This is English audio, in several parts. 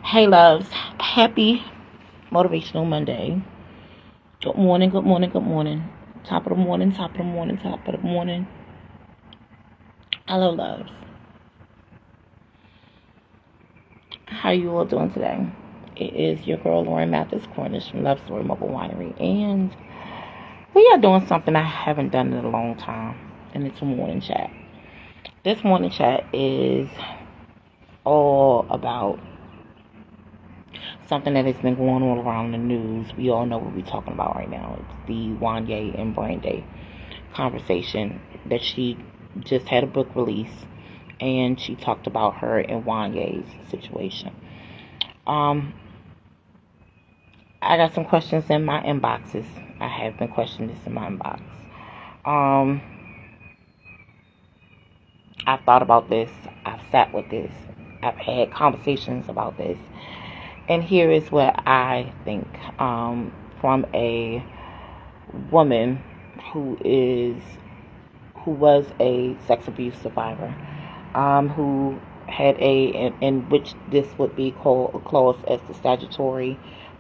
Hey loves, happy motivational Monday. Good morning, good morning, good morning. Top of the morning, top of the morning, top of the morning. Hello loves. How you all doing today? It is your girl Lauren Mathis Cornish from Love Story Mobile Winery, and we are doing something I haven't done in a long time, and it's a morning chat. This morning chat is all about something that has been going on around the news. We all know what we're talking about right now. It's the Wanye and Brandy conversation that she just had a book release, and she talked about her and Wanye's situation. I got some questions in my inboxes. I have been questioning this in my inbox. I've thought about this. I've sat with this. I've had conversations about this. And here is what I think from a woman who was a sex abuse survivor, who had in which this would be called a clause as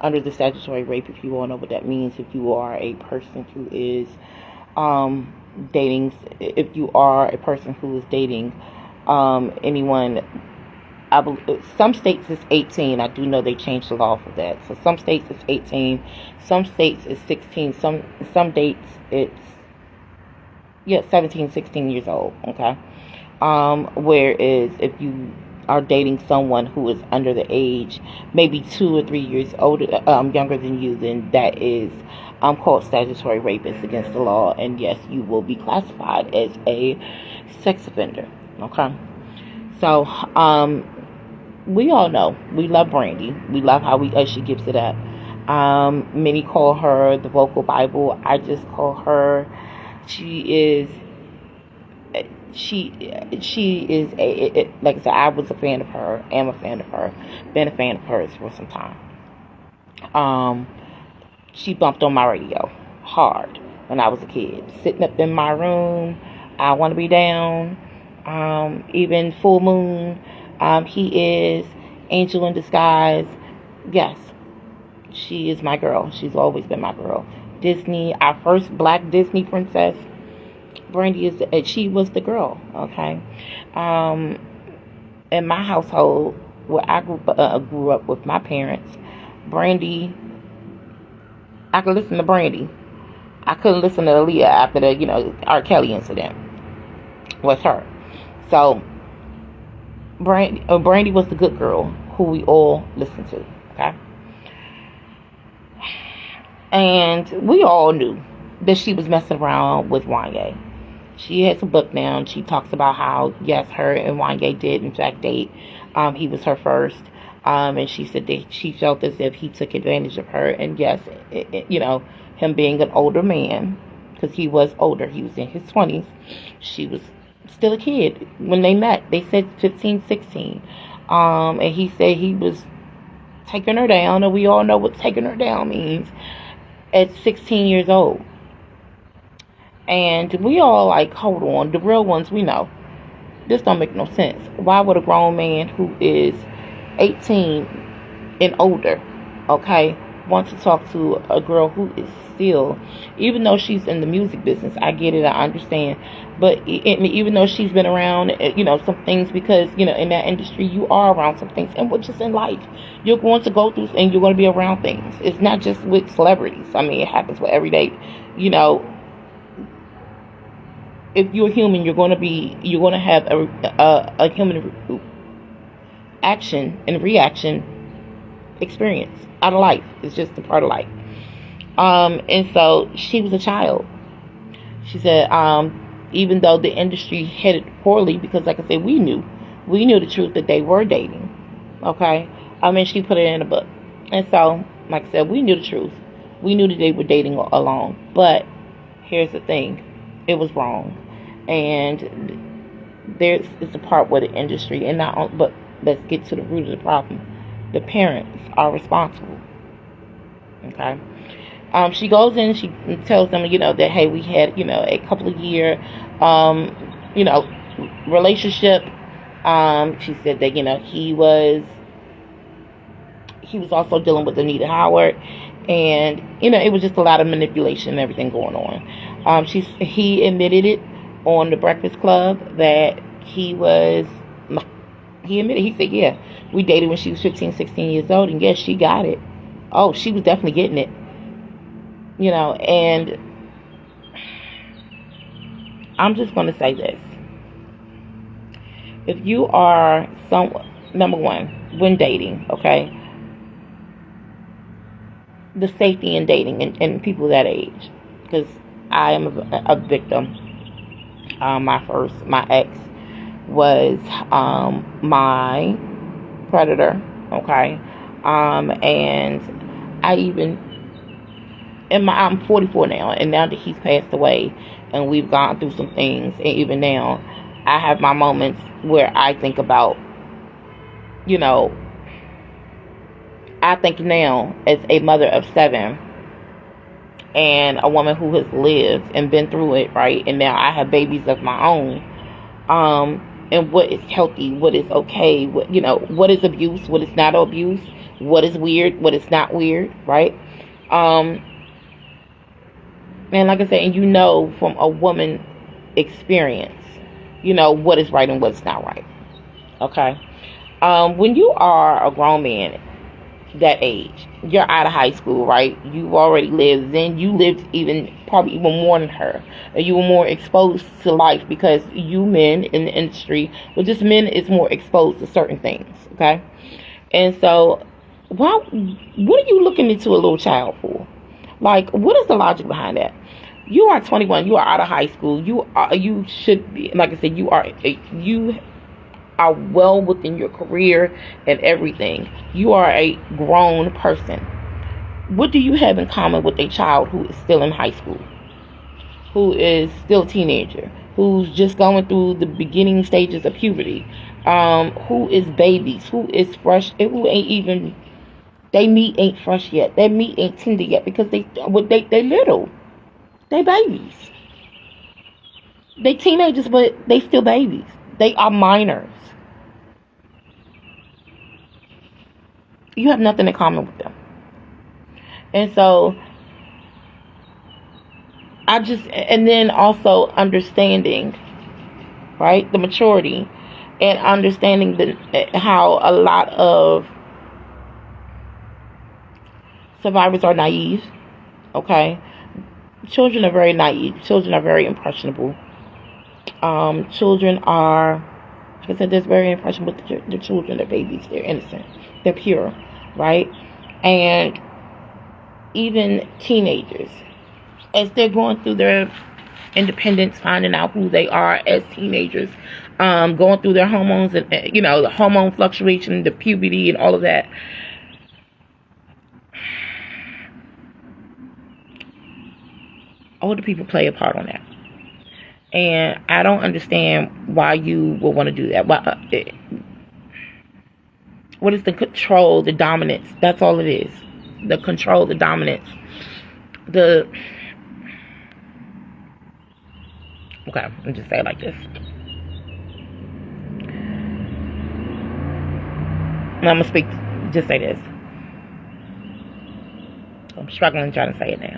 under the statutory rape. If you all know what that means, if you are a person who is if you are a person who is dating anyone. I believe some states it's 18. I do know they changed the law for that. So some states it's 18, some states it's 16, some dates it's 17, 16 years old. Okay. Whereas if you are dating someone who is under the age, maybe 2 or 3 years older, younger than you, then that is called statutory rape. It's against the law, and yes, you will be classified as a sex offender. Okay. So, we all know we love Brandy. We love how she gives it up. Many call her the vocal Bible. I just call her. She is like I said. I was a fan of her. Am a fan of her. Been a fan of hers for some time. She bumped on my radio hard when I was a kid. Sitting up in my room. I Want to Be Down. Even Full Moon. He is Angel in Disguise. Yes, she is my girl. She's always been my girl. Disney, our first black Disney princess. Brandy she was the girl. Okay. In my household, where I grew up with my parents, Brandy. I could listen to Brandy. I couldn't listen to Aaliyah after the R. Kelly incident. Was her. So Brandy was the good girl who we all listened to, okay? And we all knew that she was messing around with Wanye. She has a book now, and she talks about how, yes, her and Wanye did, in fact, date. He was her first, and she said that she felt as if he took advantage of her. And yes, him being an older man, because he was older, he was in his 20s, she was still a kid when they met. They said 15, 16. And he said he was taking her down, and we all know what taking her down means, at 16 years old. And we all like, hold on, the real ones we know. This don't make no sense. Why would a grown man who is 18 and older, okay, want to talk to a girl who is still, even though she's in the music business, I get it, I understand, but even though she's been around, some things, because, in that industry, you are around some things, and which is in life, you're going to go through, and you're going to be around things. It's not just with celebrities. I mean, it happens with everyday, if you're human, you're going to have a human action and reaction experience out of life. It's just a part of life. And so she was a child. She said, even though the industry headed poorly, because like I said, we knew the truth that they were dating. Okay. She put it in a book. And so, like I said, we knew the truth. We knew that they were dating along. But here's the thing. It was wrong. And there's a part where the industry, but let's get to the root of the problem. The parents are responsible. Okay. She goes in and she tells them, that, hey, we had, a couple of year, relationship. She said that, he was he was also dealing with Anita Howard, and it was just a lot of manipulation and everything going on. He admitted it on the Breakfast Club that he admitted, he said, yeah, we dated when she was 15, 16 years old, and yes, she got it. Oh, she was definitely getting it. And I'm just going to say this. If you are number one, when dating, okay, the safety in dating and people that age, because I am a victim. My ex was my predator, okay, and I'm 44 now, and now that he's passed away, and we've gone through some things, and even now, I have my moments where I think about, I think now as a mother of 7 and a woman who has lived and been through it, right, and now I have babies of my own, and what is healthy, what is okay, what is abuse, what is not abuse, what is weird, what is not weird, right? And like I said, and from a woman experience, what is right and what's not right. Okay. When you are a grown man that age, you're out of high school, right? You already lived, then you lived probably even more than her. And you were more exposed to life because you men in the industry, just men is more exposed to certain things, okay? And so, what are you looking into a little child for? Like, what is the logic behind that? You are 21. You are out of high school. You should be, like I said, you are well within your career and everything. You are a grown person. What do you have in common with a child who is still in high school, who is still a teenager, who's just going through the beginning stages of puberty, who is babies, who is fresh, who ain't even, they meat ain't fresh yet, their meat ain't tender yet, because they little, they babies, they teenagers, but they still babies, they are minors. You have nothing in common with them. And so and then also understanding, right, the maturity, and understanding how a lot of survivors are naive, okay? Children are very naive. Children are very impressionable. Children are, like I said, they're very impressionable. The children, they're babies, they're innocent, they're pure, right? And even teenagers, as they're going through their independence, finding out who they are as teenagers, going through their hormones and the hormone fluctuation, the puberty, and all of that. Older people play a part on that, and I don't understand why you would want to do that. What is the control, the dominance? That's all it is. The control, the dominance, okay, let me just say it like this. And I'm gonna just say this. I'm struggling trying to say it now.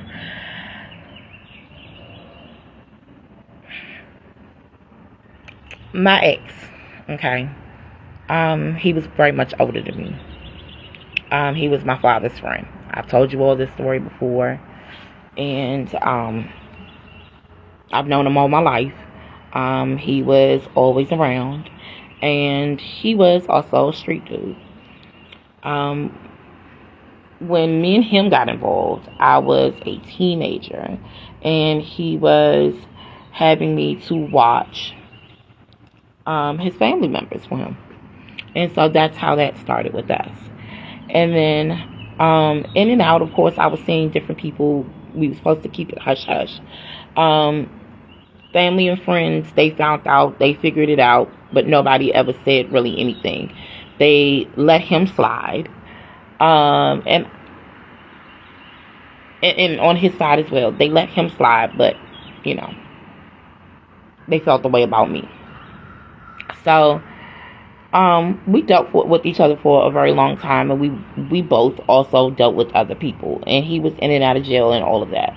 My ex, okay, he was very much older than me. He was my father's friend. I've told you all this story before, and I've known him all my life. He was always around, and he was also a street dude. When me and him got involved, I was a teenager, and he was having me to watch his family members for him. And so that's how that started with us. And then in and out, of course, I was seeing different people. We were supposed to keep it hush-hush. Family and friends, they found out, they figured it out, but nobody ever said really anything. They let him slide. And on his side as well, they let him slide, but, they felt the way about me. So, We dealt with each other for a very long time, and we both also dealt with other people, and he was in and out of jail and all of that.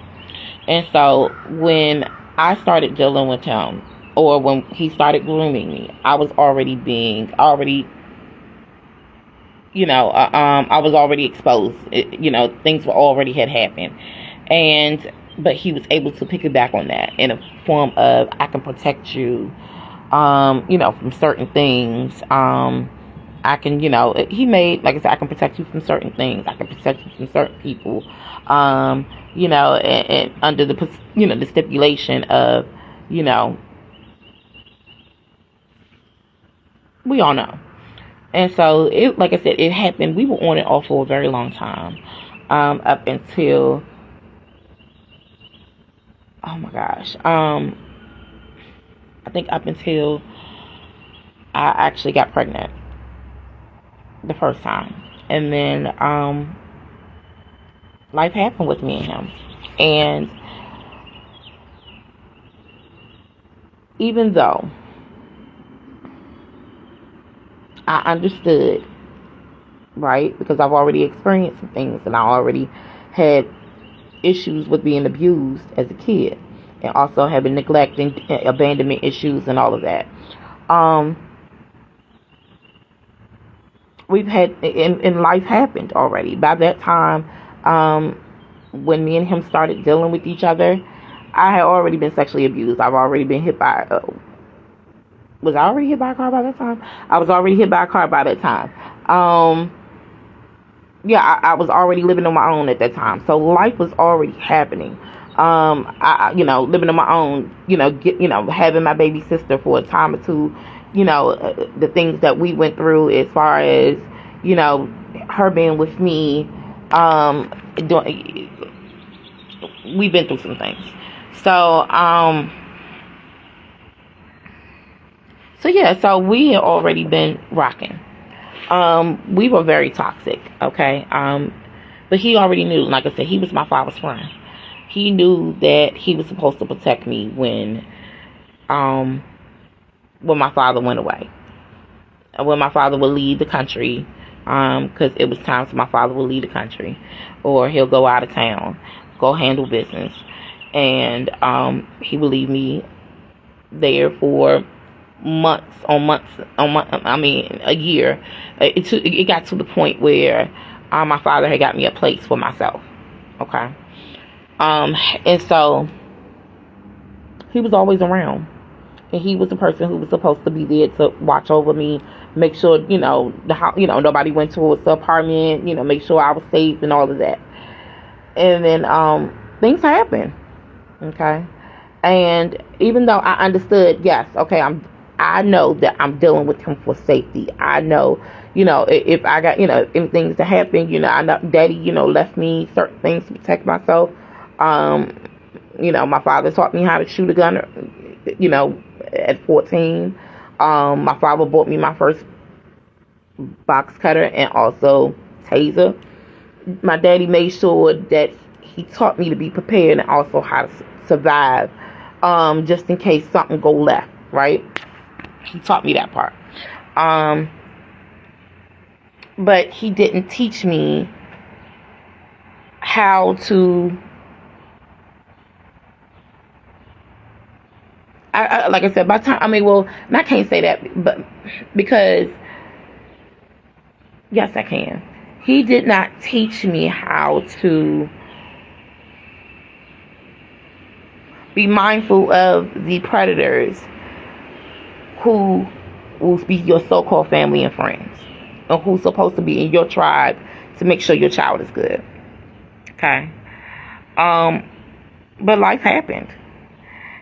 And so when I started dealing with him, or when he started grooming me, I was already I was already exposed. Things were already had happened, but he was able to pick it back on that in a form of, I can protect you, from certain things. I can, he made, like I said, I can protect you from certain things. I can protect you from certain people. And under the stipulation of, we all know. And so, like I said, it happened. We were on and off for a very long time, up until, oh my gosh, I think up until I actually got pregnant the first time. And then life happened with me and him. And even though I understood, right, because I've already experienced some things, and I already had issues with being abused as a kid, and also having neglect and abandonment issues and all of that. We've had, and life happened already. By that time, when me and him started dealing with each other, I had already been sexually abused. I've already been hit by, was I already hit by a car by that time? I was already hit by a car by that time. I was already living on my own at that time. So life was already happening. Living on my own, having my baby sister for a time or two, the things that we went through as far as, her being with me, we've been through some things. So we had already been rocking. We were very toxic, okay? But he already knew, like I said, he was my father's friend. He knew that he was supposed to protect me when my father went away. When my father would leave the country, because it was times my father would leave the country, or he'll go out of town, go handle business, and he would leave me there for a year. It got to the point where my father had got me a place for myself, okay? And so he was always around, and he was the person who was supposed to be there to watch over me, make sure nobody went towards the apartment, make sure I was safe and all of that. And then things happened, okay? And even though I understood, yes, okay, I know that I'm dealing with him for safety. I know, if I got, if things that happen, I know Daddy, left me certain things to protect myself. My father taught me how to shoot a gun, at 14. My father bought me my first box cutter and also taser. My daddy made sure that he taught me to be prepared and also how to survive, just in case something go left, right? He taught me that part. But he didn't teach me how to, like I said, by the time, and I can't say that, but because, yes, I can. He did not teach me how to be mindful of the predators who will be your so-called family and friends, or who's supposed to be in your tribe to make sure your child is good. Okay? But life happened.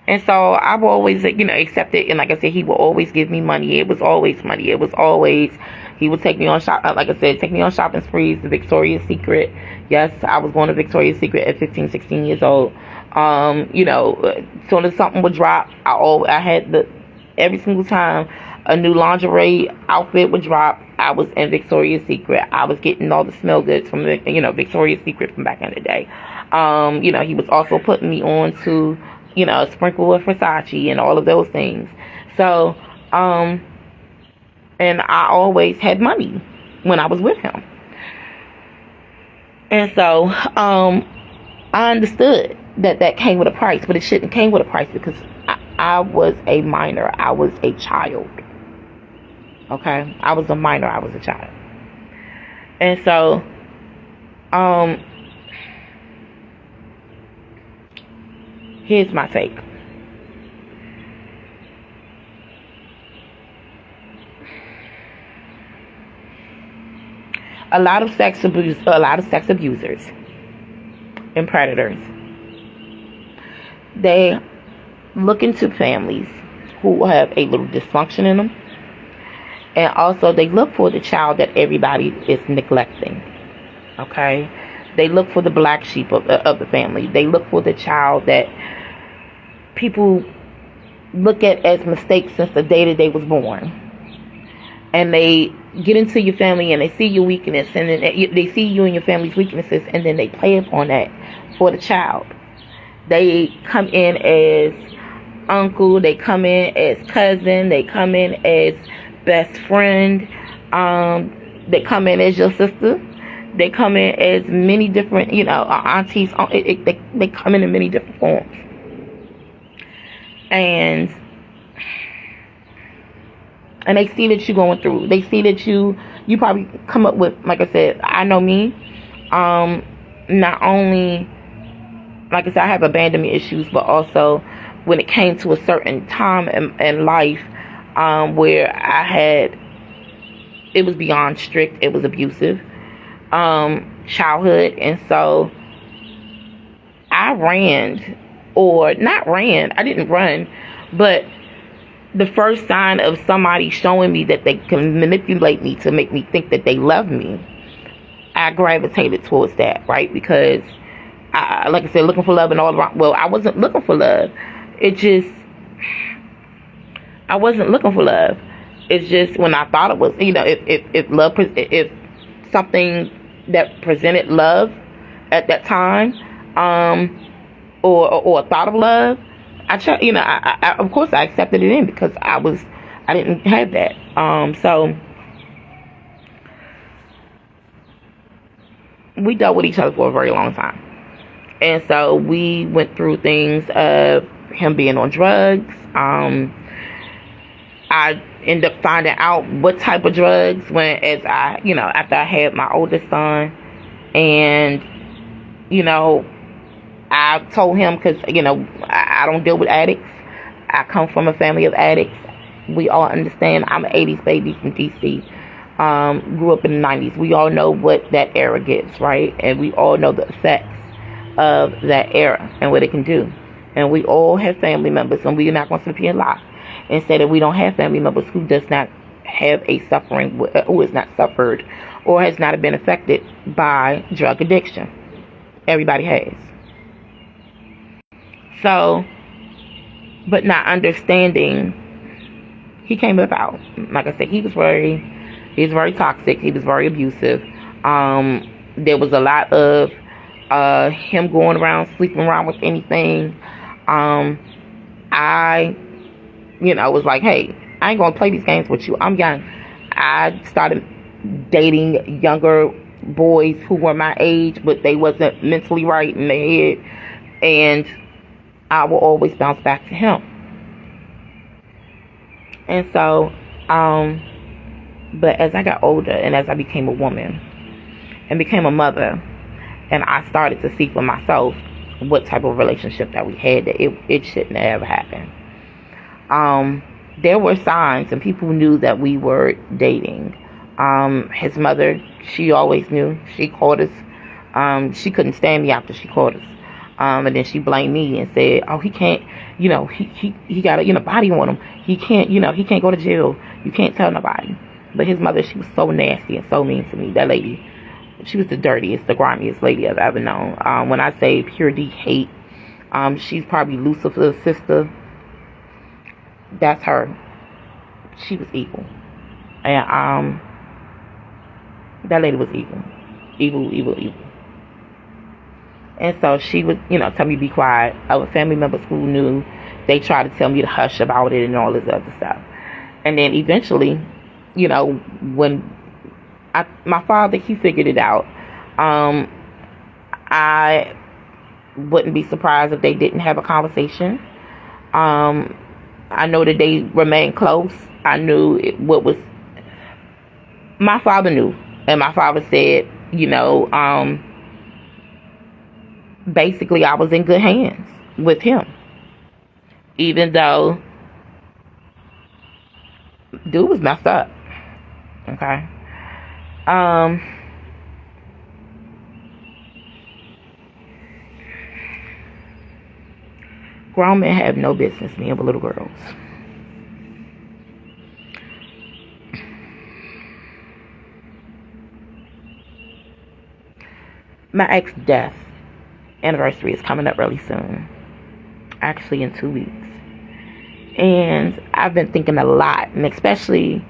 And so I've always, accepted, and like I said, he will always give me money. It was always money. It was always, he would take me on shopping sprees to Victoria's Secret. Yes, I was going to Victoria's Secret at 15, 16 years old. As soon as something would drop, I had every single time a new lingerie outfit would drop, I was in Victoria's Secret. I was getting all the smell goods from Victoria's Secret from back in the day. He was also putting me on to, a sprinkle of Versace and all of those things. So, And I always had money when I was with him. And so I understood that came with a price, but it shouldn't came with a price because I was a minor. I was a child. Okay? I was a minor. I was a child. And so here's my take. A lot of sex abusers and predators, they look into families who have a little dysfunction in them, and also they look for the child that everybody is neglecting. Okay, they look for the black sheep of the family. They look for the child that people look at as mistakes since the day that they was born, and they get into your family and they see your weakness, and then they see you and your family's weaknesses, and then they play upon that for the child. They come in as uncle, they come in as cousin, they come in as best friend, they come in as your sister, they come in as many different, aunties. They come in many different forms. And they see that you're going through. They see that you probably come up with, like I said, I know me. Not only, like I said, I have abandonment issues, but also when it came to a certain time in life where it was beyond strict, it was abusive childhood. And so I didn't run, but the first sign of somebody showing me that they can manipulate me to make me think that they love me, I gravitated towards that, right? Because, like I said, looking for love and all around. Well, I wasn't looking for love. I wasn't looking for love. It's just when I thought it was, if something that presented love at that time, or thought of love, I of course I accepted it in because I didn't have that. So we dealt with each other for a very long time, and so we went through things of him being on drugs. I ended up finding out what type of drugs after I had my oldest son, and I told him, because I don't deal with addicts. I come from a family of addicts. We all understand. I'm an 80s baby from DC. Grew up in the 90s. We all know what that era gets, right? And we all know the effects of that era and what it can do. And we all have family members, and we're not going to sit here and lie and say that we don't have family members who does not have a suffering, who has not suffered or has not been affected by drug addiction. Everybody has. So, but not understanding, he came about. Like I said, he was very toxic. He was very abusive. There was a lot of him going around, sleeping around with anything. I was like, hey, I ain't gonna play these games with you. I'm young. I started dating younger boys who were my age, but they wasn't mentally right in their head, and I will always bounce back to him. And so, but as I got older and as I became a woman and became a mother, and I started to see for myself what type of relationship that we had, that it shouldn't have ever happened. There were signs, and people knew that we were dating. His mother, she always knew. She called us. She couldn't stand me after she called us. And then she blamed me and said, oh, he can't, he got a, body on him. He can't, he can't go to jail. You can't tell nobody. But his mother, she was so nasty and so mean to me. That lady, she was the dirtiest, the grimiest lady I've ever known. When I say pure D hate, she's probably Lucifer's sister. That's her. She was evil. And, that lady was evil. Evil. And so she would, tell me to be quiet. Other family members who knew, they tried to tell me to hush about it and all this other stuff. And then eventually, when my father, he figured it out. I wouldn't be surprised if they didn't have a conversation. I know that they remained close. I knew what was. My father knew, and my father said, basically I was in good hands with him, even though dude was messed up. Okay. Grown men have no business being with little girls. My ex death anniversary is coming up really soon. Actually in 2 weeks. And I've been thinking a lot, and especially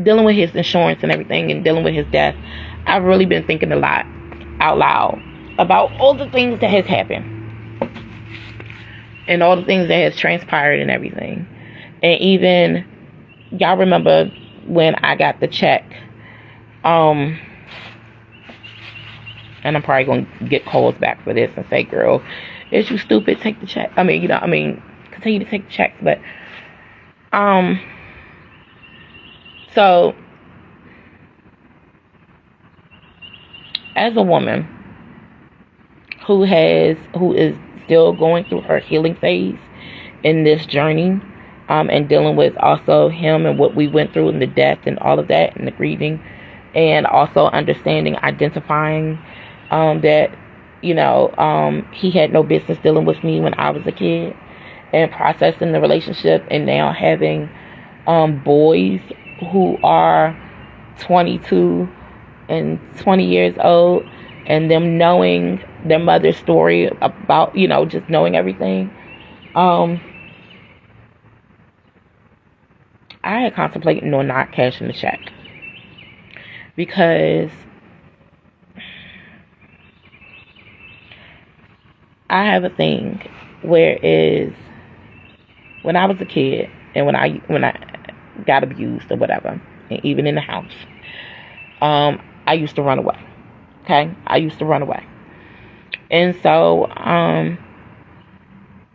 dealing with his insurance and everything, and dealing with his death. I've really been thinking a lot out loud about all the things that has happened and all the things that has transpired and everything. And even, y'all remember when I got the check, and I'm probably going to get calls back for this and say, girl, is you stupid? Take the check. Continue to take the checks. But, so, as a woman who is still going through her healing phase in this journey, and dealing with also him and what we went through and the death and all of that and the grieving, and also understanding, identifying that he had no business dealing with me when I was a kid, and processing the relationship, and now having boys who are 22 and 20 years old, and them knowing their mother's story about, just knowing everything. I had contemplated on not cashing the check, because I have a thing where is when I was a kid, and when I got abused or whatever, and even in the house, I used to run away. Okay, I used to run away, and so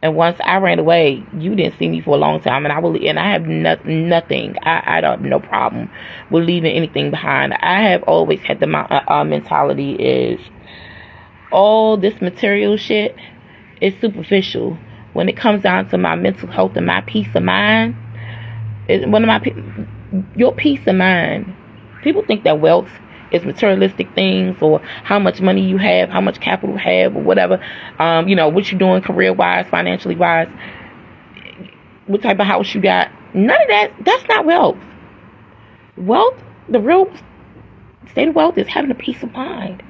and once I ran away, you didn't see me for a long time, and I have nothing. I don't have no problem with leaving anything behind. I have always had the mentality is all this material shit is superficial. When it comes down to my mental health and my peace of mind, your peace of mind. People think that wealth is materialistic things, or how much money you have, how much capital you have, or whatever. What you're doing career-wise, financially-wise, what type of house you got. None of that. That's not wealth. Wealth, the real state of wealth is having a peace of mind.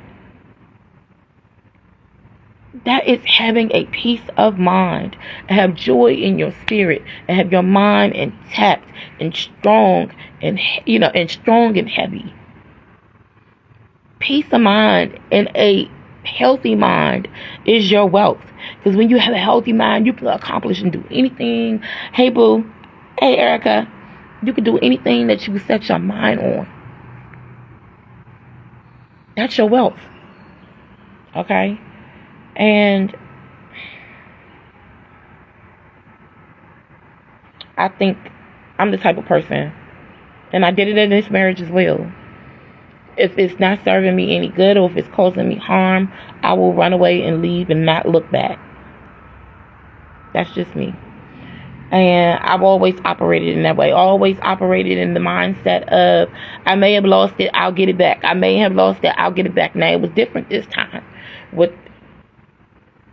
That is having a peace of mind, and have joy in your spirit, and have your mind intact and strong, and strong and heavy. Peace of mind and a healthy mind is your wealth. Because when you have a healthy mind, you can accomplish and do anything. Hey boo, hey Erica, you can do anything that you set your mind on. That's your wealth. Okay? And I think I'm the type of person, and I did it in this marriage as well. If it's not serving me any good, or if it's causing me harm, I will run away and leave and not look back. That's just me. And I've always operated in that way. Always operated in the mindset of, I may have lost it, I'll get it back. I may have lost it, I'll get it back. Now, it was different this time with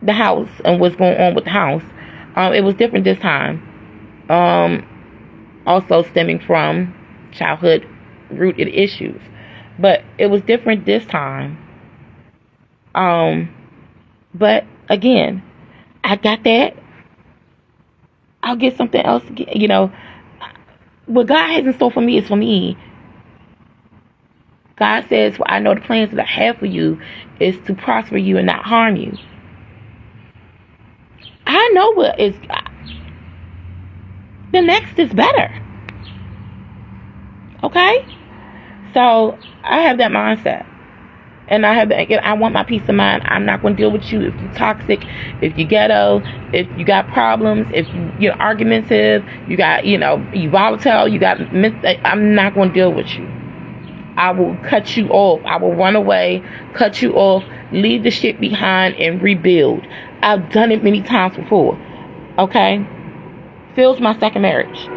the house and what's going on with the house. It was different this time. Also stemming from childhood rooted issues. But it was different this time. But again, I got that. I'll get something else. What God has in store for me is for me. God says, well, I know the plans that I have for you is to prosper you and not harm you. I know what is. the next is better. Okay? So I have that mindset. And I have that, I want my peace of mind. I'm not going to deal with you if you're toxic, if you're ghetto, if you got problems, if you're argumentative, you got, you volatile, I'm not going to deal with you. I will cut you off. I will run away, cut you off, leave the shit behind, and rebuild. I've done it many times before. Okay? Phil's my second marriage.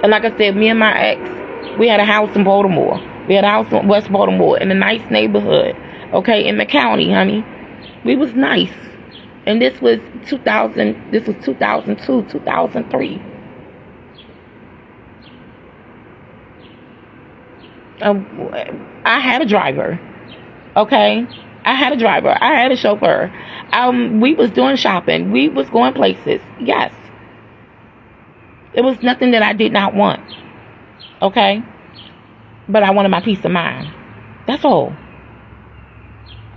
And like I said, me and my ex, we had a house in Baltimore. We had a house in West Baltimore in a nice neighborhood. Okay? In the county, honey. We was nice. And this was 2002, 2003. I had a driver. Okay? I had a driver. I had a chauffeur. We was doing shopping. We was going places. Yes. It was nothing that I did not want. Okay? But I wanted my peace of mind. That's all.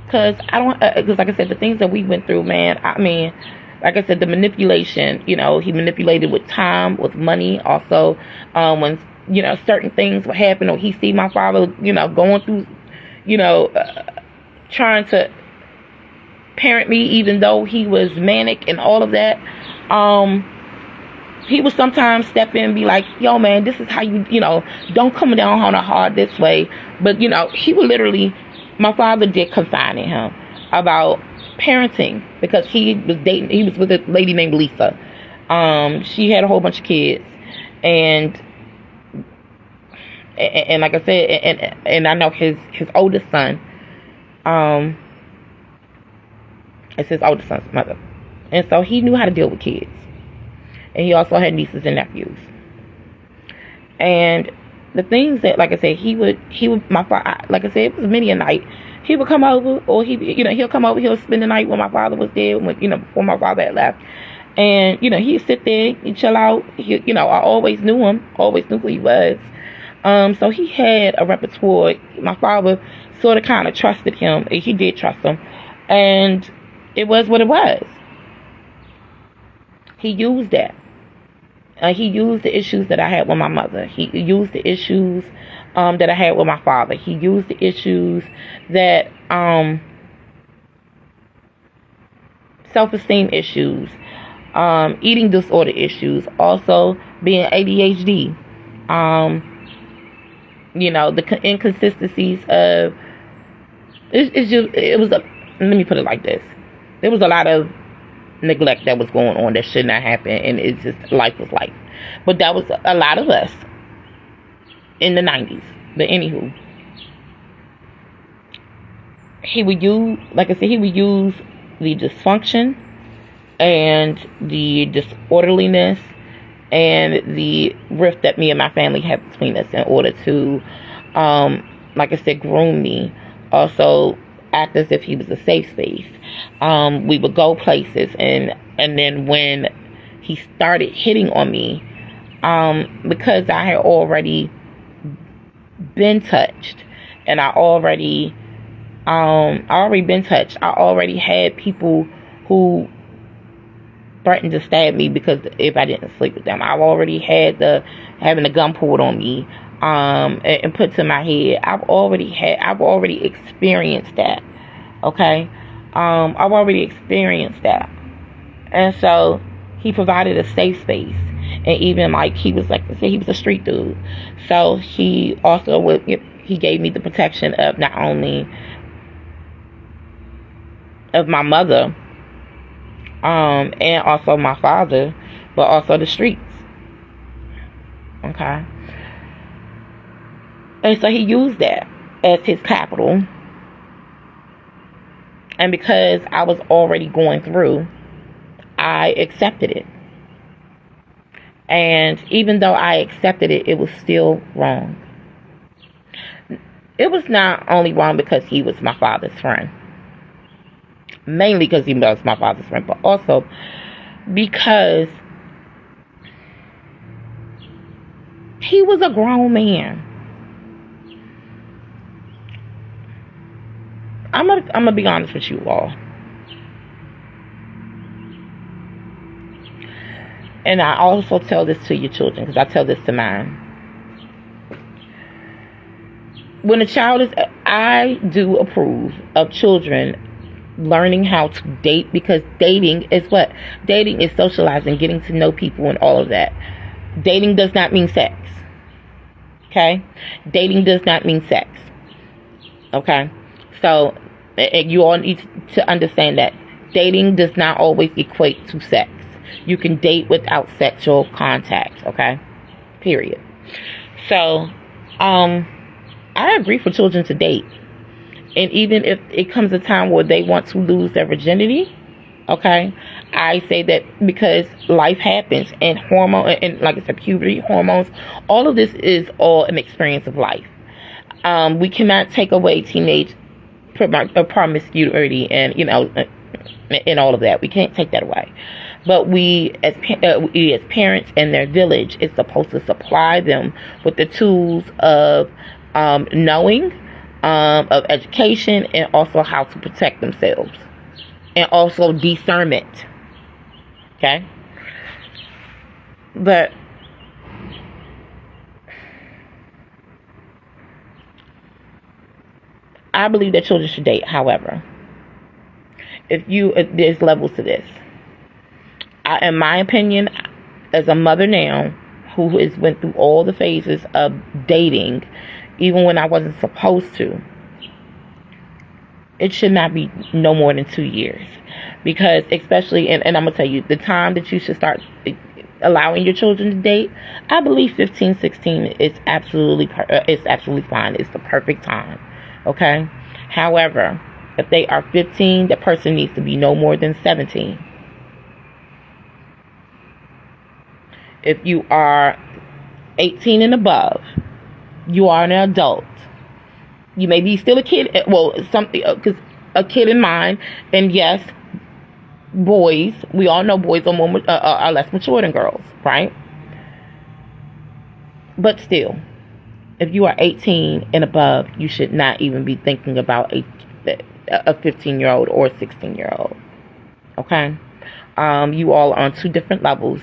Because like I said, the things that we went through, man, I mean, like I said, the manipulation, he manipulated with time, with money. Also, when, certain things would happen, or he see my father, going through, trying to parent me, even though he was manic and all of that. He would sometimes step in and be like, yo, man, this is how you, don't come down on a hard this way. But, he would literally, my father did confide in him about parenting, because he was with a lady named Lisa. She had a whole bunch of kids. And like I said, and I know his oldest son, it's his oldest son's mother. And so he knew how to deal with kids. And he also had nieces and nephews. And the things that, like I said, like I said, it was many a night. He would come over, or he'll come over, he'll spend the night when my father was there, before my father had left. And, he'd sit there, he'd chill out. I always knew him, always knew who he was. So he had a repertoire. My father sort of kind of trusted him. He did trust him. And it was what it was. He used that. He used the issues that I had with my mother. He used the issues that I had with my father. He used the issues that self-esteem issues, eating disorder issues, also being ADHD. The inconsistencies of let me put it like this. There was a lot of neglect that was going on that should not happen, and it's just, life was life. But that was a lot of us in the 90s. But anywho, he would use the dysfunction and the disorderliness and the rift that me and my family had between us in order to, like I said, groom me. Also act as if he was a safe space. We would go places, and then when he started hitting on me, because I had already been touched, and I already been touched. I already had people who threatened to stab me because if I didn't sleep with them. I've already had having a gun pulled on me, and put to my head. I've already experienced that. Okay, I've already experienced that, and so he provided a safe space. And even he was he was a street dude, so he also he gave me the protection of not only of my mother, and also my father, but also the streets. Okay. And so he used that as his capital. And because I was already going through, I accepted it. And even though I accepted it, it was still wrong. It was not only wrong because he was my father's friend. Mainly because he was my father's friend, but also because he was a grown man. I'm gonna be honest with you all. And I also tell this to your children, because I tell this to mine. When a child is, I do approve of children learning how to date, because dating is what? Dating is socializing, getting to know people and all of that. Dating does not mean sex. Okay? Dating does not mean sex. Okay? So, you all need to understand that dating does not always equate to sex. You can date without sexual contact. Okay? Period. So, I agree for children to date. And even if it comes a time where they want to lose their virginity, okay, I say that because life happens, and hormone, and like I said, puberty, hormones, all of this is all an experience of life. We cannot take away teenage promiscuity and, and all of that. We can't take that away. But we as parents and their village is supposed to supply them with the tools of knowing, of education, and also how to protect themselves, and also discernment. Okay? But I believe that children should date. However, if there's levels to this. In my opinion, as a mother now, who has went through all the phases of dating, even when I wasn't supposed to, it should not be no more than 2 years. Because especially, and I'm going to tell you, the time that you should start allowing your children to date, I believe 15, 16 is absolutely fine. It's the perfect time. Okay? However, if they are 15, the person needs to be no more than 17. If you are 18 and above, you are an adult. You may be still a kid. Well, something, because a kid in mind. And yes, boys. We all know boys are less mature than girls, right? But still, if you are 18 and above, you should not even be thinking about a 15-year-old or a 16-year-old. Okay, you all are on two different levels.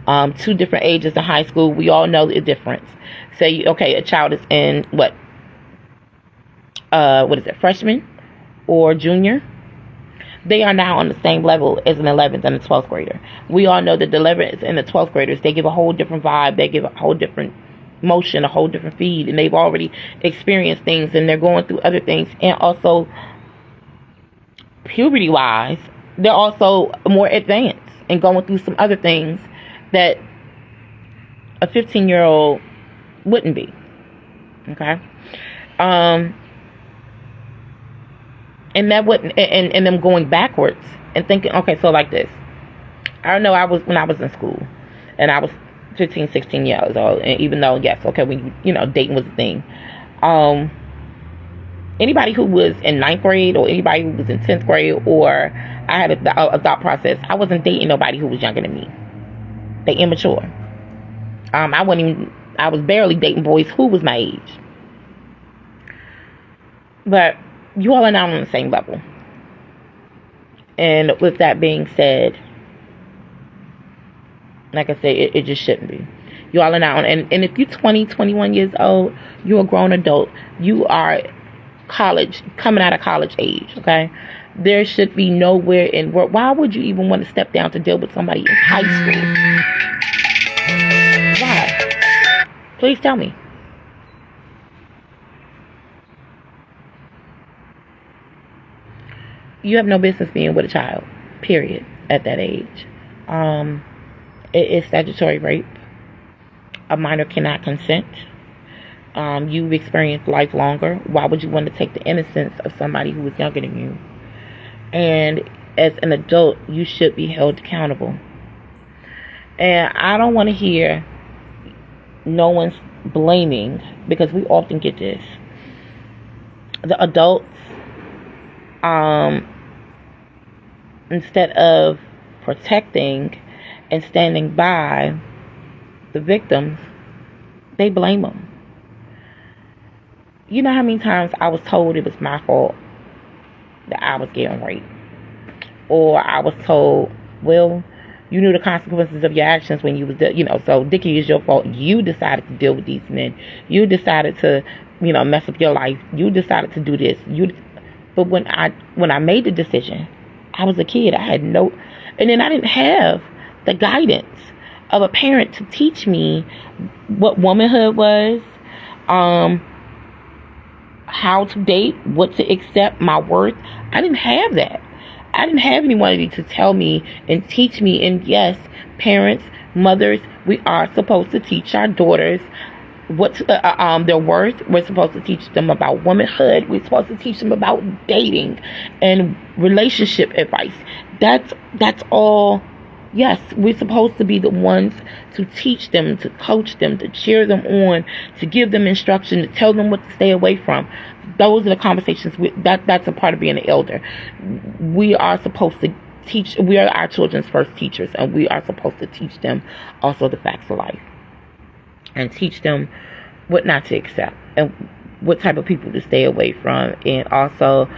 2 different ages in high school. We all know the difference. Say, okay, a child is in what is it, freshman or junior? They are now on the same level as an 11th and a 12th grader. We all know that the 11th and the 12th graders, they give a whole different vibe. They give a whole different motion, a whole different feed, and they've already experienced things, and they're going through other things. And also, puberty-wise, they're also more advanced and going through some other things that a 15-year-old wouldn't be. Okay? And that wouldn't, and them going backwards and thinking, okay, so like this. I don't know, when I was in school, and I was 15, 16 years old, and even though, yes, okay, dating was a thing. Anybody who was in 9th grade, or anybody who was in 10th grade, or I had a thought process, I wasn't dating nobody who was younger than me. They immature. I was barely dating boys who was my age. But you all are now on the same level. And with that being said, like I said, it just shouldn't be. You all are now on, and if you're 20, 21 years old, you're a grown adult. You are coming out of college age, okay? There should be nowhere in work. Why would you even want to step down to deal with somebody in high school? Why? Please tell me. You have no business being with a child, period, at that age. It is statutory rape. A minor cannot consent. You've experienced life longer. Why would you want to take the innocence of somebody who is younger than you? And as an adult, you should be held accountable. And I don't want to hear no one's blaming, because we often get this. The adults, instead of protecting and standing by the victims, they blame them. You know how many times I was told it was my fault that I was getting raped? Or I was told, well, You knew the consequences of your actions when you was, so Dickie, is your fault. You decided to deal with these men. You decided to, mess up your life. You decided to do this. But when I made the decision, I was a kid. I had no, and then I didn't have the guidance of a parent to teach me what womanhood was, how to date, what to accept, my worth. I didn't have that. I didn't have anyone to tell me and teach me. And yes, parents, mothers, we are supposed to teach our daughters what their worth. We're supposed to teach them about womanhood. We're supposed to teach them about dating and relationship advice. That's all. Yes, we're supposed to be the ones to teach them, to coach them, to cheer them on, to give them instruction, to tell them what to stay away from. Those are the conversations. That's a part of being an elder. We are supposed to teach. We are our children's first teachers, and we are supposed to teach them also the facts of life, and teach them what not to accept and what type of people to stay away from, and also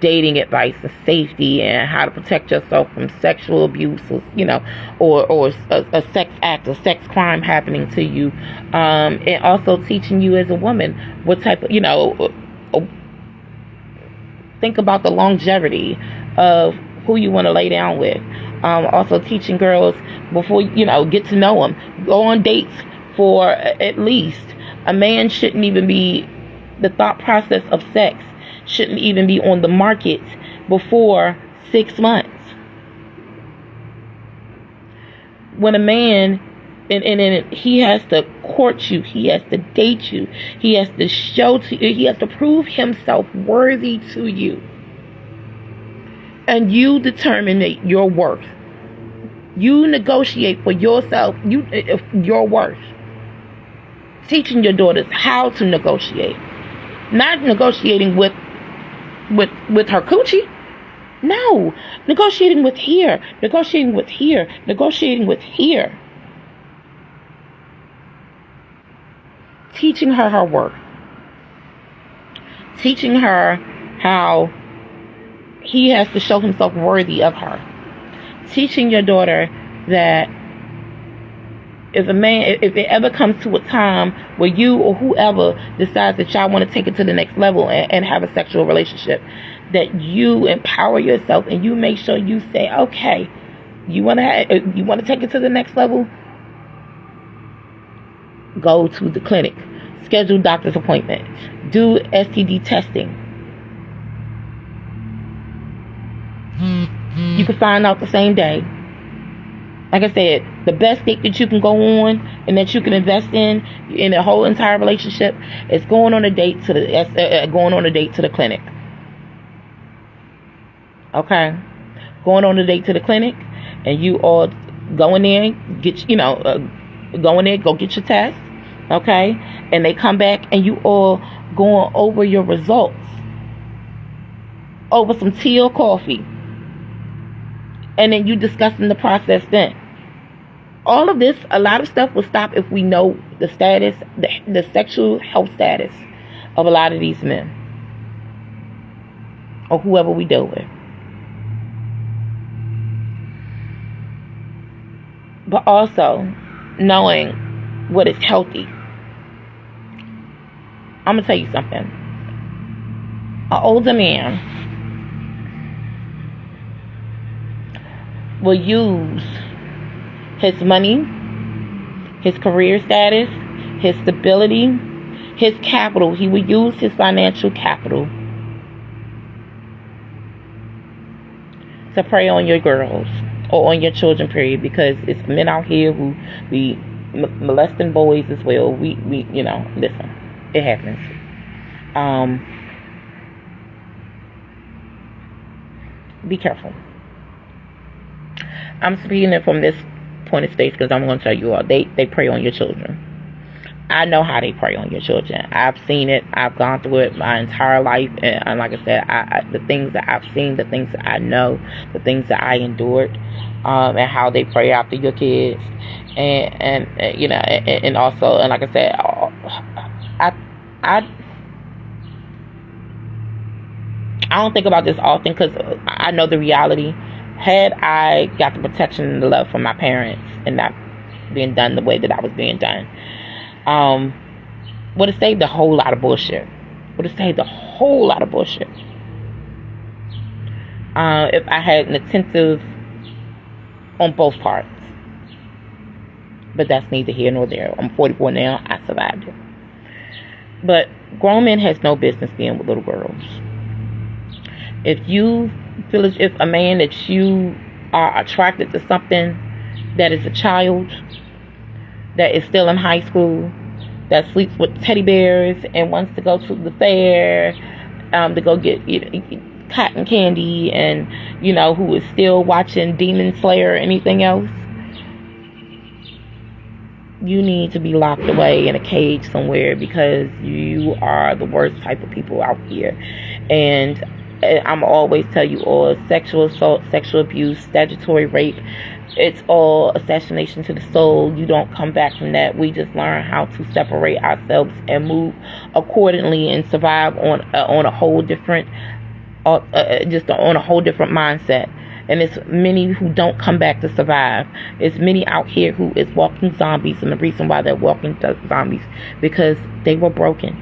dating advice and safety and how to protect yourself from sexual abuse, or a sex act, a sex crime happening to you, and also teaching you as a woman what type of, think about the longevity of who you want to lay down with. Also teaching girls before, get to know them, go on dates for at least. A man shouldn't even be, the thought process of sex shouldn't even be on the market before 6 months. When a man, and he has to court you, he has to date you, he has to he has to prove himself worthy to you. And you determine your worth. You negotiate for yourself, your worth. Teaching your daughters how to negotiate, not negotiating with her coochie. No, negotiating with here, negotiating with here, negotiating with here. Teaching her her worth. Teaching her how he has to show himself worthy of her. Teaching your daughter that if it ever comes to a time where you or whoever decides that y'all want to take it to the next level and have a sexual relationship, that you empower yourself and you make sure you say, okay, you want to take it to the next level? Go to the clinic, schedule doctor's appointment, do STD testing. You can find out the same day. Like I said, the best date that you can go on and that you can invest in a whole entire relationship is going on a date to the clinic. Okay, going on a date to the clinic, and you all go in there, go get your test. Okay, and they come back and you all going over your results over some tea or coffee. And then you discussing the process then. All of this, a lot of stuff will stop if we know the status, the sexual health status of a lot of these men. Or whoever we deal with. But also, knowing what is healthy. I'm going to tell you something. An older man will use his money, his career status, his stability, his capital. He will use his financial capital to prey on your girls or on your children, period, because it's men out here who be molesting boys as well. We listen, it happens. Be careful. I'm speaking it from this point of state because I'm going to tell you all, they prey on your children. I know how they prey on your children. I've seen it. I've gone through it my entire life. And like I said, the things that I've seen, the things that I know, the things that I endured, and how they prey after your kids. And also, and like I said, I don't think about this often because I know the reality. Had I got the protection and the love from my parents and not being done the way that I was being done, would have saved a whole lot of bullshit. Would have saved a whole lot of bullshit. If I had an attentive on both parts. But that's neither here nor there. I'm 44 now. I survived it. But grown men has no business being with little girls. If you feel as if a man that you are attracted to something that is a child, that is still in high school, that sleeps with teddy bears and wants to go to the fair, to go get cotton candy, and who is still watching Demon Slayer or anything else, you need to be locked away in a cage somewhere, because you are the worst type of people out here. And I'm always tell you all, sexual assault, sexual abuse, statutory rape, it's all assassination to the soul. You don't come back from that. We just learn how to separate ourselves and move accordingly and survive on a whole different on a whole different mindset. And it's many who don't come back to survive. It's many out here who is walking zombies, and the reason why they're walking zombies because they were broken.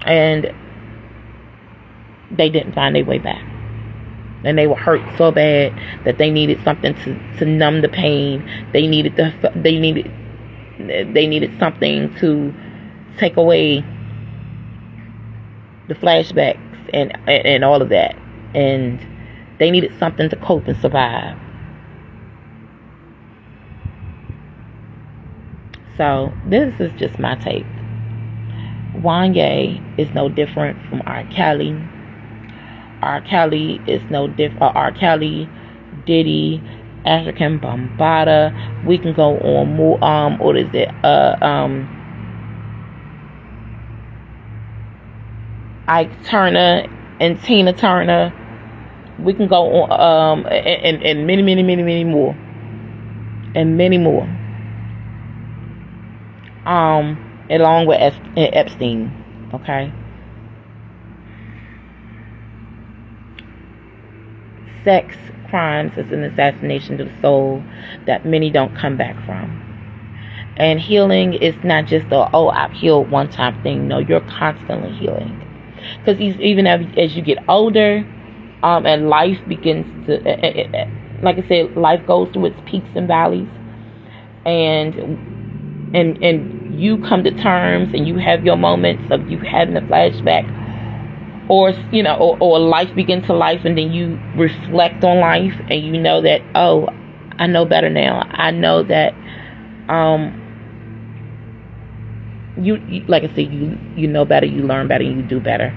And they didn't find their way back. And they were hurt so bad that they needed something to numb the pain. They needed something to take away the flashbacks and all of that. And they needed something to cope and survive. So this is just my take. Wanye is no different from R. Kelly. R. Kelly is no different. R. Kelly, Diddy, African Bambaataa. We can go on more. What is it? Ike Turner and Tina Turner. We can go on. And many, many, many, many more. And many more. Along with Epstein. Okay. Sex crimes is an assassination to the soul that many don't come back from. And healing is not just I've healed one time thing. No, you're constantly healing. Because even as you get older, and life begins to, like I said, life goes through its peaks and valleys, and you come to terms and you have your moments of you having a flashback. Or life begins to life, and then you reflect on life, and you know that, I know better now. I know that, you like I said, you know better, you learn better, and you do better.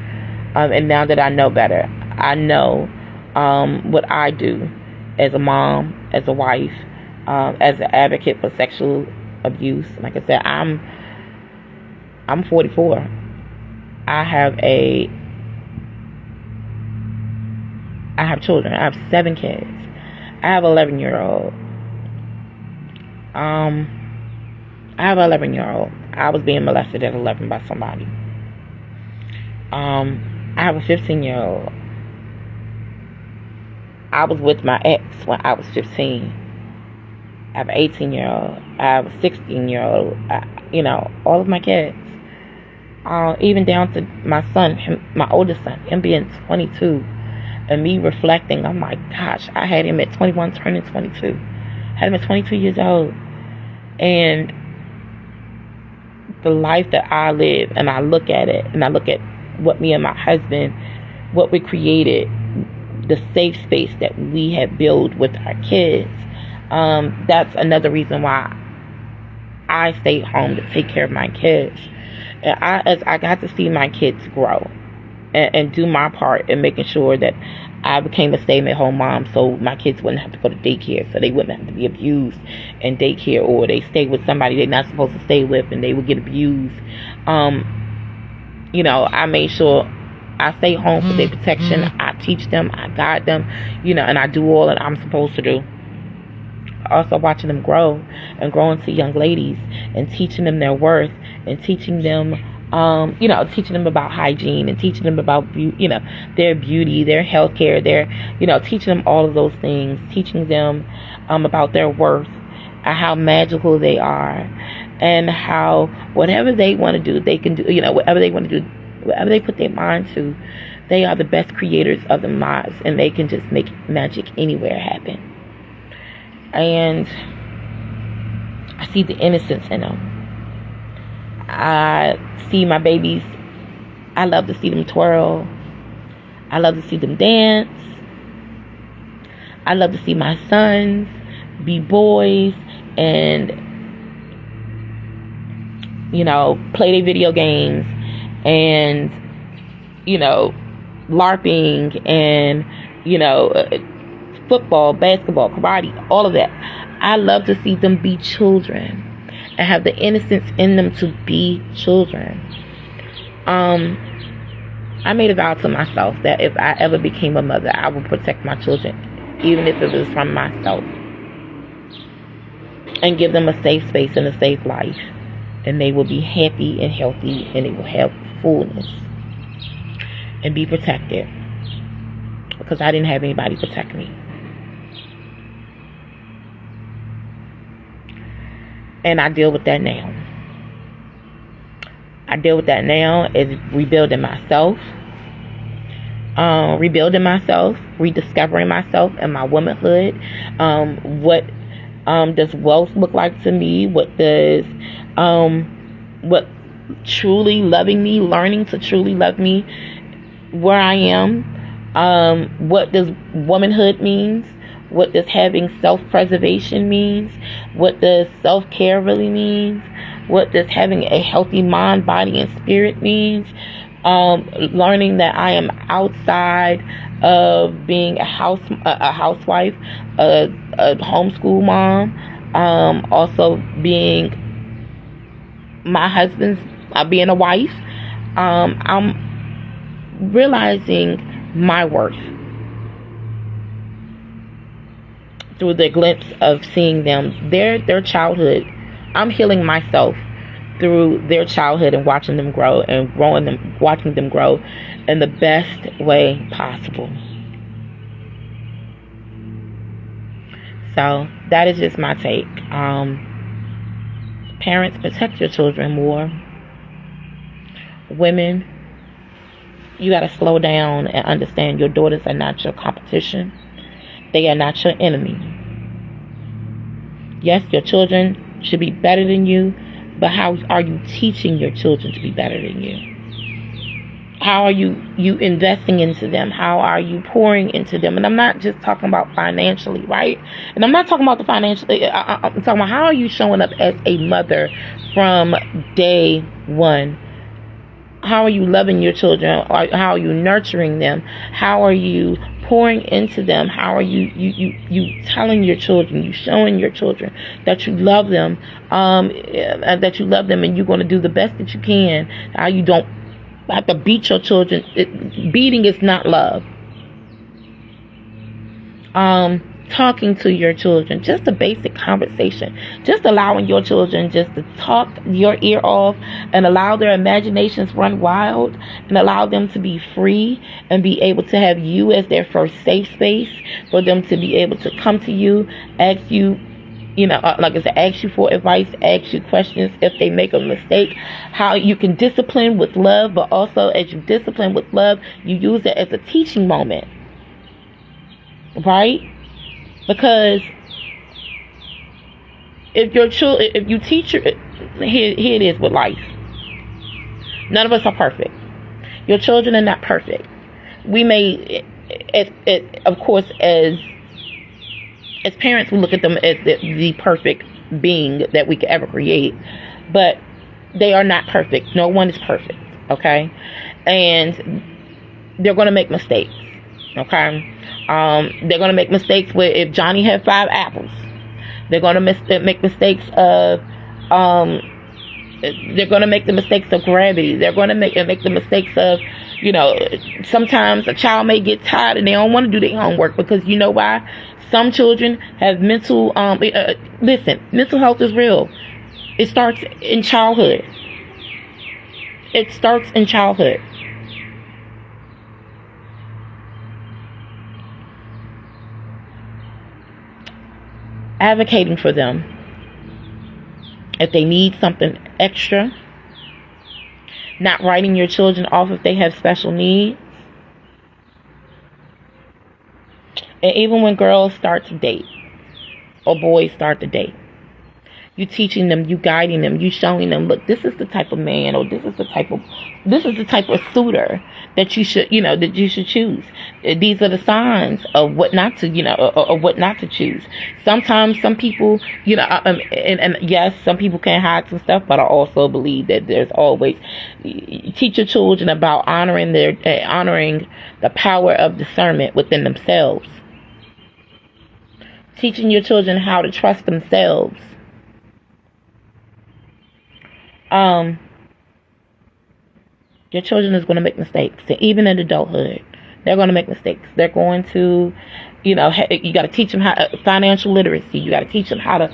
And now that I know better, I know what I do as a mom, as a wife, as an advocate for sexual abuse. Like I said, I'm 44. I have children. I have 7 kids. I have an 11-year-old. I was being molested at 11 by somebody. I have a 15-year-old. I was with my ex when I was 15. I have an 18-year-old. I have a 16-year-old. All of my kids. Even down to my son, my oldest son, him being 22. And me reflecting, oh my gosh, I had him at 21 turning 22. I had him at 22 years old. And the life that I live, and I look at it, and I look at what me and my husband, what we created, the safe space that we have built with our kids. That's another reason why I stayed home to take care of my kids. And I got to see my kids grow. And do my part in making sure that I became a stay-at-home mom, so my kids wouldn't have to go to daycare, so they wouldn't have to be abused in daycare, or they stay with somebody they're not supposed to stay with and they would get abused. I made sure I stay home for their protection. I teach them, I guide them, and I do all that I'm supposed to do. Also watching them grow and grow into young ladies, and teaching them their worth, and teaching them Teaching them about hygiene and teaching them about, their beauty, their health care, teaching them all of those things, teaching them about their worth, and how magical they are, and how whatever they want to do, they can do, whatever they want to do, whatever they put their mind to, they are the best creators of their lives, and they can just make magic anywhere happen. And I see the innocence in them. I see my babies. I love to see them twirl. I love to see them dance. I love to see my sons be boys and, play their video games and, LARPing and, football, basketball, karate, all of that. I love to see them be children and have the innocence in them to be children. I made a vow to myself that if I ever became a mother, I would protect my children, even if it was from myself, and give them a safe space and a safe life, and they will be happy and healthy, and they will have fullness and be protected, because I didn't have anybody protect me. And I deal with that now. I deal with that now as rebuilding myself, rediscovering myself and my womanhood. What does wealth look like to me? What does what truly loving me, learning to truly love me where I am? What does womanhood means? What does having self-preservation means? What does self-care really means? What does having a healthy mind, body, and spirit means? Learning that I am outside of being a housewife, a homeschool mom, also being my husband's, being a wife. I'm realizing my worth through the glimpse of seeing them, their childhood. I'm healing myself through their childhood and watching them grow and watching them grow in the best way possible. So that is just my take. Parents, protect your children more. Women, you got to slow down and understand your daughters are not your competition. They are not your enemy. Yes, your children should be better than you, but how are you teaching your children to be better than you? How are you investing into them? How are you pouring into them? And I'm not just talking about financially, right? And I'm not talking about the financial. I'm talking about how are you showing up as a mother from day one? How are you loving your children? How are you nurturing them? How are you pouring into them? How are you telling your children, you showing your children that you love them, and you're going to do the best that you can? How you don't have to beat your children. Beating is not love. Talking to your children, just a basic conversation, just allowing your children just to talk your ear off and allow their imaginations run wild and allow them to be free and be able to have you as their first safe space for them to be able to come to you, ask you, like I said, ask you for advice, ask you questions if they make a mistake, how you can discipline with love, but also as you discipline with love, you use it as a teaching moment, right? Because if you teach here it is with life. None of us are perfect. Your children are not perfect. We may, of course, as parents, we look at them as the perfect being that we could ever create, but they are not perfect. No one is perfect, okay? And they're going to make mistakes, okay? They're going to make mistakes if Johnny had 5 apples. They're going to make mistakes of, they're going to make the mistakes of gravity. They're going to make the mistakes of, sometimes a child may get tired and they don't want to do their homework because you know why? Some children have mental health is real. It starts in childhood. It starts in childhood. Advocating for them. If they need something extra, not writing your children off if they have special needs. And even when girls start to date or boys start to date, you teaching them, you guiding them, you showing them, look, this is the type of man, or this is the type of suitor that you should, that you should choose. These are the signs of what not to, or what not to choose. Sometimes some people, and yes, some people can hide some stuff, but I also believe that there's always, teach your children about honoring the power of discernment within themselves. Teaching your children how to trust themselves. Your children is going to make mistakes. And even in adulthood, they're going to make mistakes. They're going to, you got to teach them financial literacy. You got to teach them how to,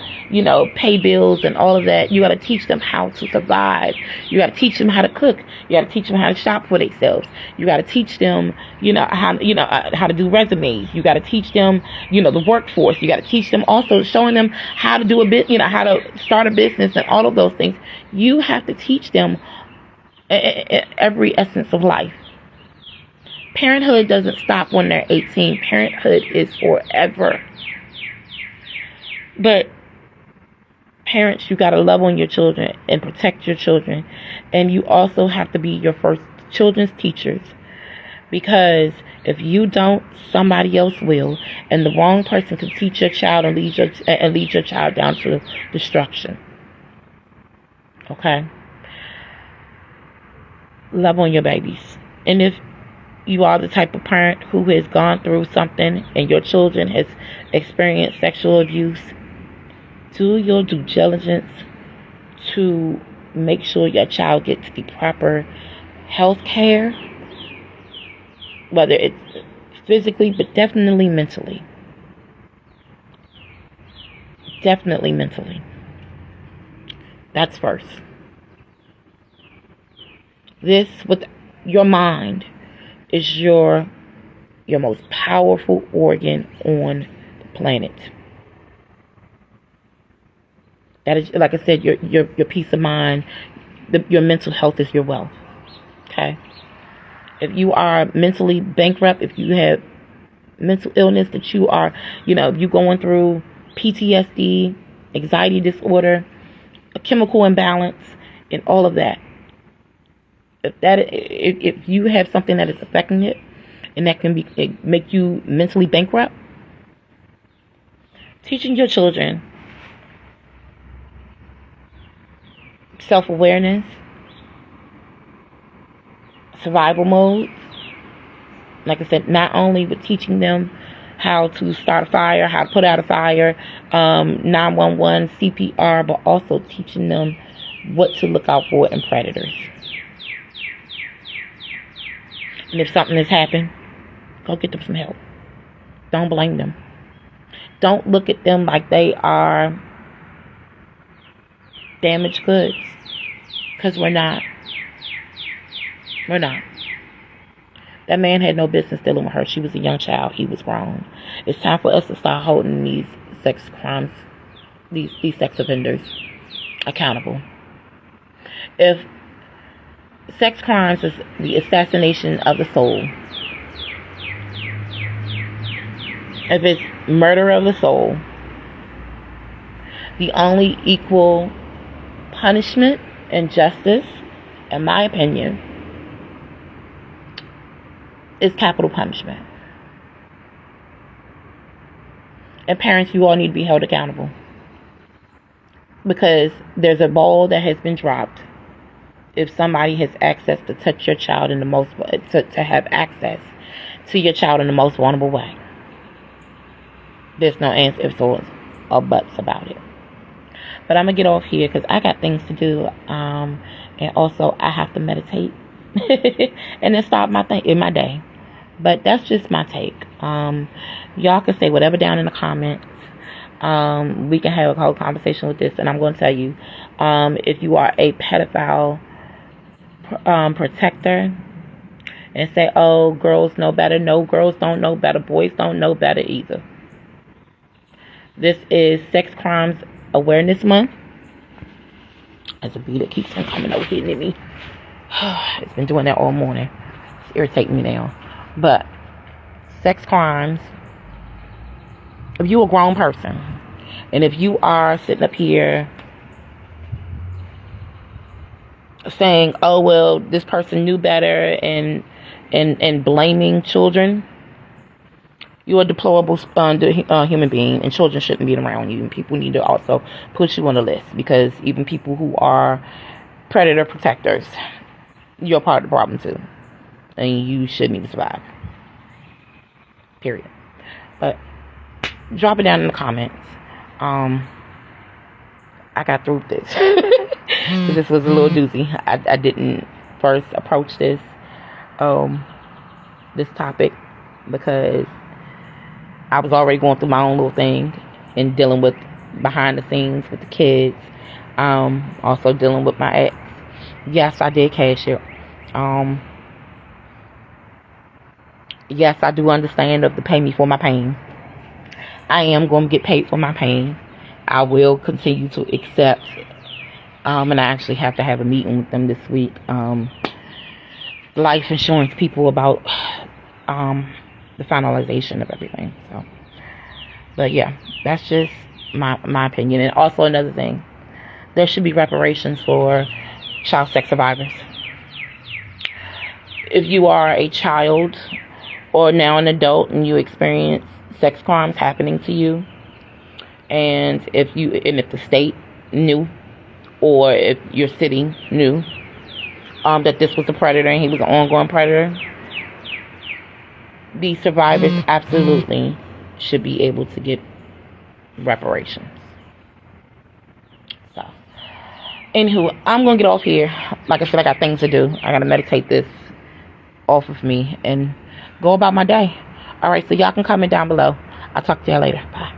pay bills and all of that. You got to teach them how to survive. You got to teach them how to cook. You got to teach them how to shop for themselves. You got to teach them, how to do resumes. You got to teach them, the workforce. You got to teach them also showing them how to do a bit, how to start a business and all of those things. You have to teach them every essence of life. Parenthood doesn't stop when they're 18. Parenthood is forever. But parents, you got to love on your children and protect your children. And you also have to be your first children's teachers. Because if you don't, somebody else will. And the wrong person can teach your child and lead your child down to destruction. Okay? Love on your babies. And if you are the type of parent who has gone through something and your children has experienced sexual abuse, do your due diligence to make sure your child gets the proper health care, whether it's physically, but definitely mentally. Definitely mentally. That's first. This, with your mind, is your most powerful organ on the planet. That is, like I said, your peace of mind, your mental health is your wealth. Okay? If you are mentally bankrupt, if you have mental illness that you are, if you're going through PTSD, anxiety disorder, a chemical imbalance, and all of that, if you have something that is affecting it, and that can make you mentally bankrupt, teaching your children self-awareness, survival mode. Like I said, not only with teaching them how to start a fire, how to put out a fire, 911, CPR, but also teaching them what to look out for in predators. And if something has happened, go get them some help. Don't blame them. Don't look at them like they are damaged goods. Because we're not. We're not. That man had no business dealing with her. She was a young child. He was grown. It's time for us to start holding these sex crimes, these sex offenders accountable. If sex crimes is the assassination of the soul, if it's murder of the soul, the only equal punishment and justice, in my opinion, is capital punishment. And parents, you all need to be held accountable. Because there's a ball that has been dropped. If somebody has access to touch your child in the most, to have access to your child in the most vulnerable way, there's no ands, ifs, or buts about it. But I'm going to get off here because I got things to do. And also, I have to meditate. And then start my thing in my day. But that's just my take. Y'all can say whatever down in the comments. We can have a whole conversation with this. And I'm going to tell you, if you are a pedophile protector and say, oh, girls know better. No, girls don't know better. Boys don't know better either. This is Sex Crimes Awareness Month. As a bee that keeps on coming over here near me. It's been doing that all morning. It's irritating me now. But sex crimes, if you're a grown person, and if you are sitting up here saying, oh, well, this person knew better, and blaming children, you're a deplorable human being, and children shouldn't be around you. And people need to also put you on the list, because even people who are predator protectors, you're part of the problem too, and you shouldn't even survive. Period. But drop it down in the comments. I got through this. This was a little doozy. I didn't first approach this topic because I was already going through my own little thing and dealing with behind the scenes with the kids. Also dealing with my ex. Yes, I did cash it. Yes, I do understand of the pay me for my pain. I am going to get paid for my pain. I will continue to accept. And I actually have to have a meeting with them this week. Life insurance people about the finalization of everything. So, but yeah, that's just my opinion. And also another thing, there should be reparations for child sex survivors. If you are a child or now an adult and you experience sex crimes happening to you, and if the state knew, or if your city knew that this was a predator and he was an ongoing predator, the survivors absolutely should be able to get reparations. So, anywho, I'm going to get off here. Like I said, I got things to do. I got to meditate this off of me and go about my day. Alright, so y'all can comment down below. I'll talk to y'all later. Bye.